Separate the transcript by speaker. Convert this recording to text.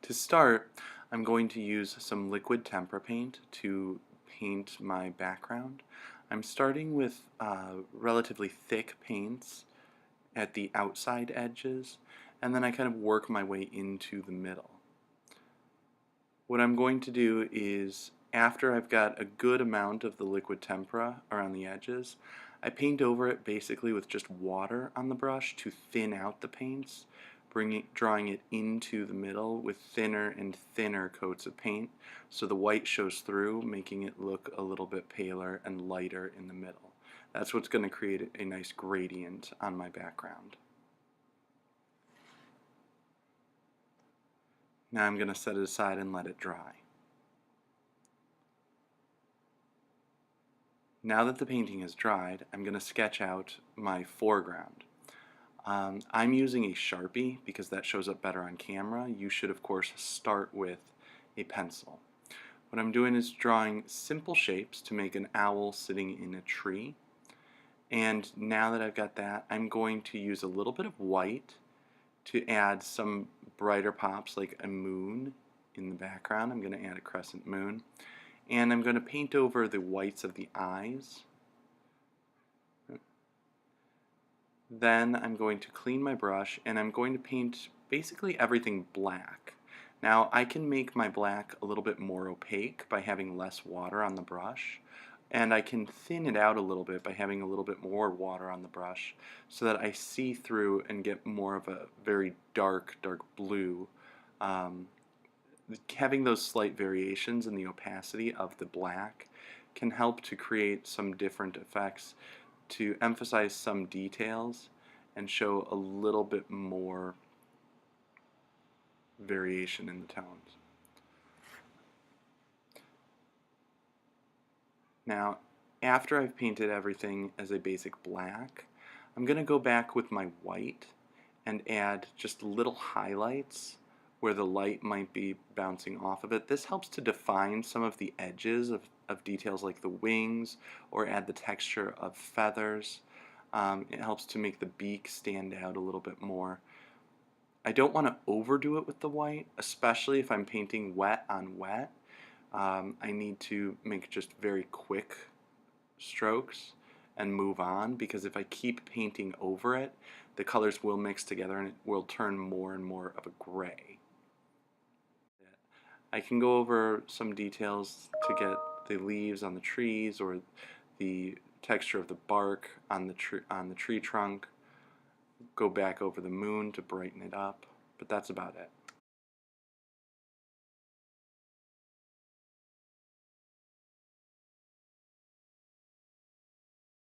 Speaker 1: To start, I'm going to use some liquid tempera paint to paint my background. I'm starting with relatively thick paints at the outside edges, and then I kind of work my way into the middle. What I'm going to do is, after I've got a good amount of the liquid tempera around the edges, I paint over it basically with just water on the brush to thin out the paints, drawing it into the middle with thinner and thinner coats of paint so the white shows through, making it look a little bit paler and lighter in the middle. That's what's going to create a nice gradient on my background. Now I'm going to set it aside and let it dry. Now that the painting is dried, I'm going to sketch out my foreground. I'm using a Sharpie because that shows up better on camera. You should, of course, start with a pencil. What I'm doing is drawing simple shapes to make an owl sitting in a tree. And now that I've got that, I'm going to use a little bit of white to add some brighter pops like a moon in the background. I'm going to add a crescent moon. And I'm going to paint over the whites of the eyes. Then I'm going to clean my brush and I'm going to paint basically everything black. Now I can make my black a little bit more opaque by having less water on the brush, and I can thin it out a little bit by having a little bit more water on the brush so that I see through and get more of a very dark blue. Having those slight variations in the opacity of the black can help to create some different effects, to emphasize some details and show a little bit more variation in the tones. Now, after I've painted everything as a basic black, I'm going to go back with my white and add just little highlights where the light might be bouncing off of it. This helps to define some of the edges of details like the wings, or add the texture of feathers. It helps to make the beak stand out a little bit more. I don't want to overdo it with the white, especially if I'm painting wet on wet. I need to make just very quick strokes and move on, because if I keep painting over it, the colors will mix together and it will turn more and more of a gray. I can go over some details to get the leaves on the trees, or the texture of the bark on the tree trunk. Go back over the moon to brighten it up, but that's about it.